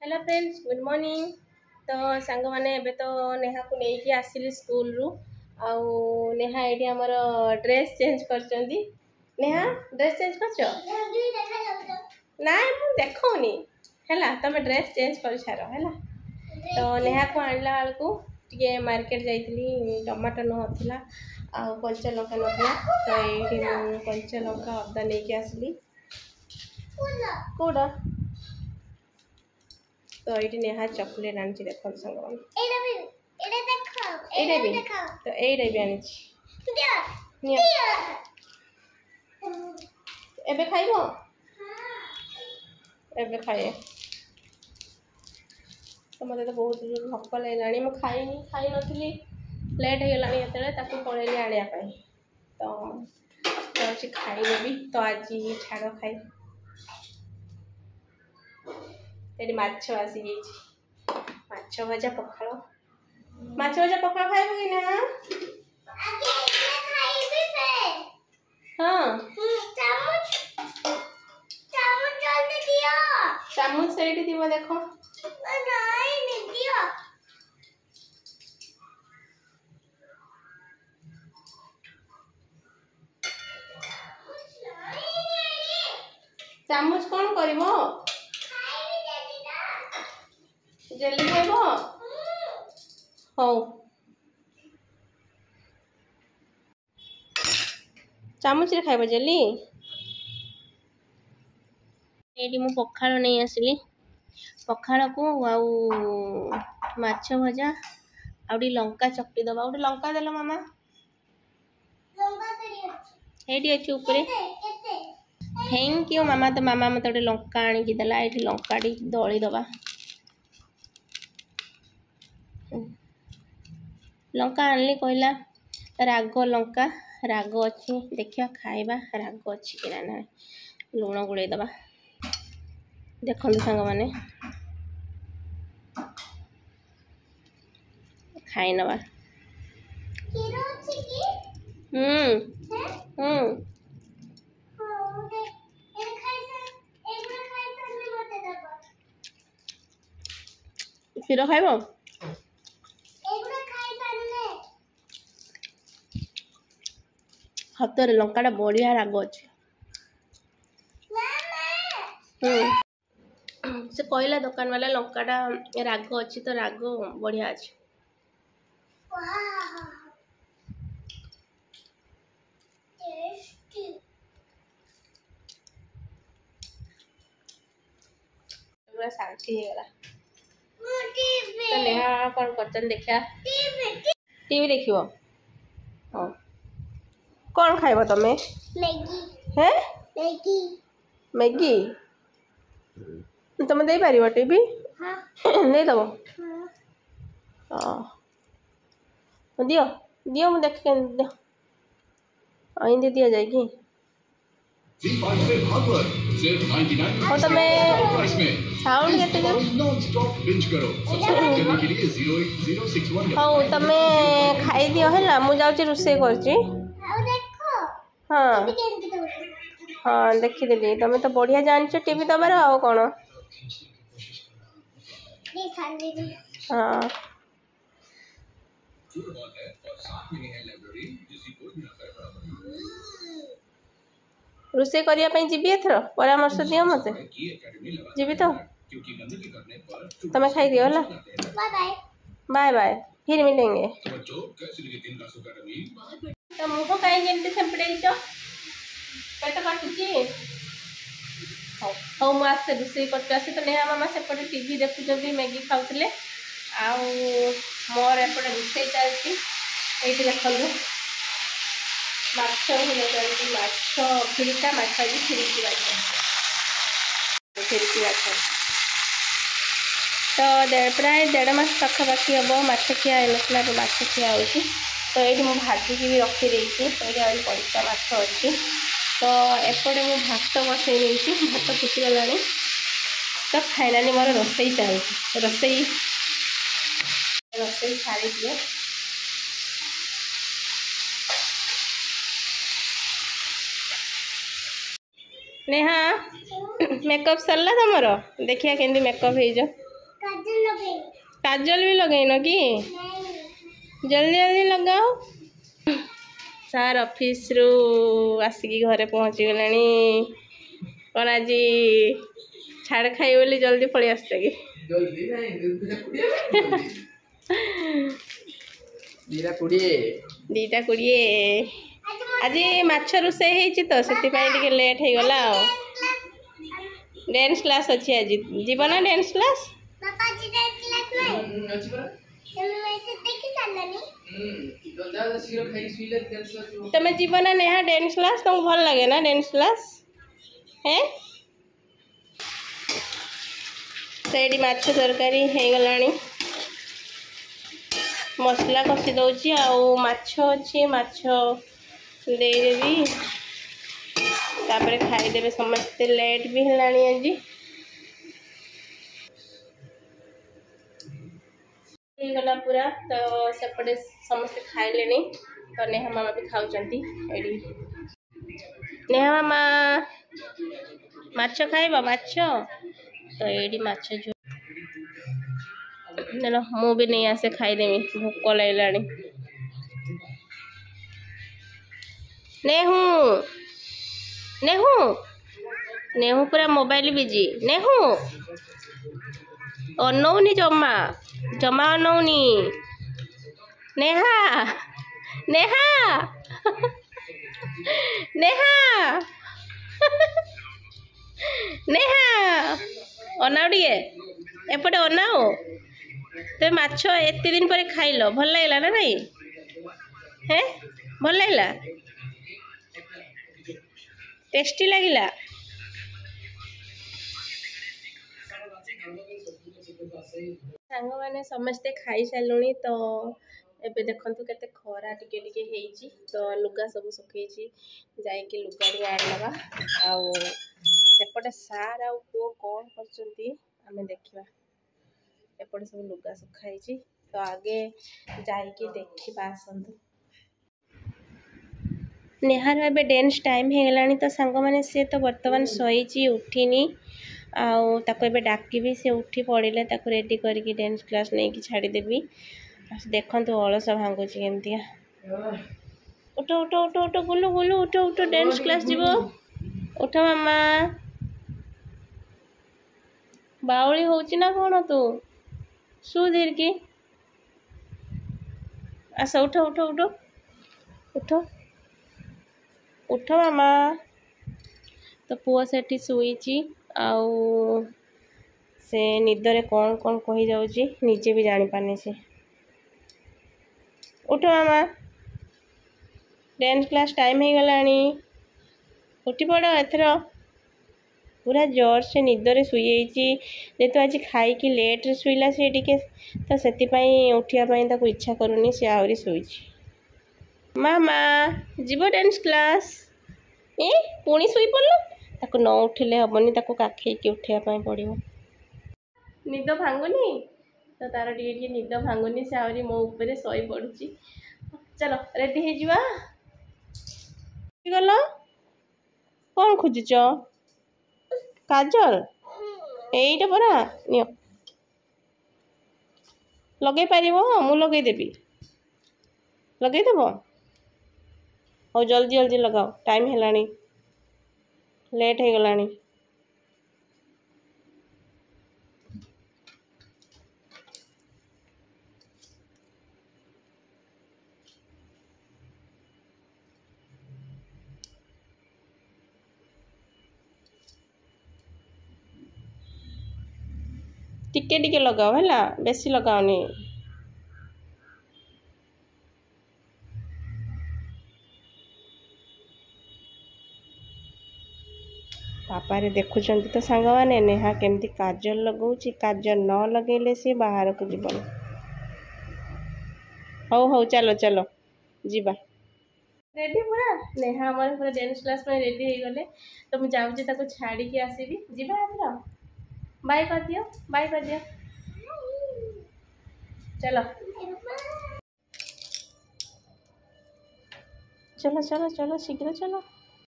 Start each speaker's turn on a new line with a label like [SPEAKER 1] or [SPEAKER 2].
[SPEAKER 1] Hello friends good morning. तो सांग मैंने एबे तो नेहा को लेके आसिली स्कूल रु आउ नेहा एठी हमर ड्रेस चेंज करचंदी। नेहा ड्रेस चेंज करछो ना मु देखौनी हैला तमे ड्रेस चेंज कर छारो हैला। तो नेहा को आणला वाल को टिके मार्केट जाइतली टमाटर नथिला आ कंचा लंका नथिला तो एठी मु कंचा लंका अदा लेके आसिली कोडा। तो ये नेहा चॉकलेट आनी देखो संग तो एटा भी आनी एबे खाइबो एबे खाए तो मत तो बहुत जोर भोक लगे मुझे खाई नी लेट हो गलानी ये पलैली आने तो खाई तो आज छाड़ खाई माछ आसी माछ भजा पखाड़ माछ भजा पखाड़ खाइब कि ना हाँ चामच से देखो चामच कौन करिवो जेली खाइबो हौ चामच रे खाइबो जेली एडी मु पखाड़ नहीं आसिली पखाड़ को आउ माछ भजा आउडी लंका चकटी दबा उडे लंका देलो मामा एडी अछि ऊपरे थैंक यू मामा। तो मामा मत गोटे लंका आनी की देला एठी लंका डी दळी दबा लंका आनली कहला राग लंका राग अच्छी देखिया खाइबा राग अच्छी कि ना लुण गुड़े दबा देखो सांग माने खाई नवा क्षीर खाइब हतरे लंका बढ़िया राग अच्छे से कहला दुकान वाला लंका राग अच्छी तो राग बढ़िया अच्छे पूरा शांति हो गला तो नेहा कौन करचन देखा टीवी देखियो हां कौन खाइबो तमे मैगी है मैगी तुम दे पारिबो टीवी हां नहीं दबो हां दियो दियो मु देख के दियो आइंदे दिया जाएगी और तमे साउंड केते जो हां तमे खाई दियो हैला मु जाउची रुसे करची हाँ हाँ देखी देली तमे तो बढ़िया जानछ टीवी दबार आओ कोन हाँ रुसे करिया पई जीबी एथरो परामर्श दियो मते जीबी तो तमे खाई दियो होला बाय बाय फिर मिलेंगे तो मुह कहीं जेमती सेपड़े पेट काटुची हौ मु आसे रुसे करते तो नेहा मामा सेपटे टीवी देखुଛନ୍ତି मैगी खाउतले आउ मोर एपटे रुसे चलती एठी देखलु माछ हिले चलती माछ फिरका माछ भी फिरकी माछ तो प्राय 1.5 मास पाखापाखि हम माछ खिया होता माछ खिया होती तो ये मुझे भाजिक भी रखी देती ये कंचा माछ अच्छी तो एपटे मुझे भात बसई नहीं भात फुटीगला तो फाइनाली मोर रोसई चलती रोसई छाड़ी दिए नेहा मेकअप सरला तुमर देखिया केंदी मेकअप हो काजल भी लगेन कि जल्दी जल्दी लगाओ। सार ऑफिस रु आसिकी घरे पहुँची गलानी कौन आज छाड़ खाई बोली जल्दी पलि आसते कि दीटा कोड़े आज माछ रोसे तो से लेट हो गला। डांस क्लास अच्छी आज जीवन ना डांस क्लास तुम जीव ना नेहा डांस क्लास तुमको भल लगे ना डांस क्लास है से माछ तरकारी हो गलानी मसला कषि दौची आछ अच्छी माछ देदेवी तापर खाईदेवे समस्ते लेट भी है आज गला पूरा तो सेपटे समस्ते खाइले तो नेहा मामा भी खाऊँ नेहा मामा माछ खाइब माछ तो ये माछ झोल मु भी नहीं आसे खाईदेमी भोक लगे नेहू नेहू नेहू पूरा मोबाइल बिजी नेहू अनौनी जमा जमा अनौनी नेहा नेहा नेहा नेहा अनाओ टे एपटे अनाओ तो माछ एत दिन पर खाइल भल लगे ना भाई है भल लगे टेस्टी लगिला सांग मैंने समस्ते खाई सारे तो एबे देखंतु केते खरा टिके टिके हेइची तो लुगा सब सुखई जाइए लुगा टी आनवा आउ सेपटे सार आउ पुओ कौन करचंती आमे देखिबा एपटे सब लुगा सुखाई तो आगे जाइए देखिबा आसंतु नेहार एबे डांस टाइम हो गलानी तो सांग माने से तो वर्तमान सोईची उठिनी आउ ताको एबे डाकिबी से उठी पड़िले ताको रेडी करके डांस क्लास नहीं कि छाड़ी देबी देखंतु अलस भांगुची केमतिया उठो उठो उठो उठो गुलु गुलु उठो उठो डांस क्लास जीवो उठो मामा बाउली होची ना कोन तू सुधीर की आस उठो उठो उठो उठो उठो मामा तो पुआ सेठी शुईची आउ से निदरे कौन कौन कही जाऊची निजे भी जानी पाने से उठो मामा डांस क्लास टाइम हो गलानी उठी पड़ एथर पूरा जोर से निदरे शुई जेतु आज खाई कि लेट रे शुईला से टिके तो सेतिपाई उठिया पाई ताको इच्छा करूनी से आउरी शुईची मामा जीव डांस क्लास ए पुणी शुई पड़लो ताको न उठिले हेनी ताको काखे कि उठा पड़ो निद भांगुनी तो तार टे निद भांगुनी से आहरी मो ऊपर शई पड़ुची चलो रेडी हो जावा गल कौन खोजुच काजल एटा परा नियो लगे पार मु लगेदेवी लगेदेव और जल्दी जल्दी लगाओ टाइम है लेट हो गलानी टिके टिके लगाओ है बेसी लगाओनी पापारे देखुंत तो सांग मैंने नेहा केमती काजल लगाऊँ काजल न लगेले सी बाहर को जीवन हौ हौ चलो चलो जीवा रेडी पूरा नेहा हमारे पूरा डांस क्लास में रेडी हो गले तो मुझे जाऊँगी ताको छाड़ी के आसीबी जीवा आथरा बाय कर दियो चलो चलो चलो चलो शीघ्र चलो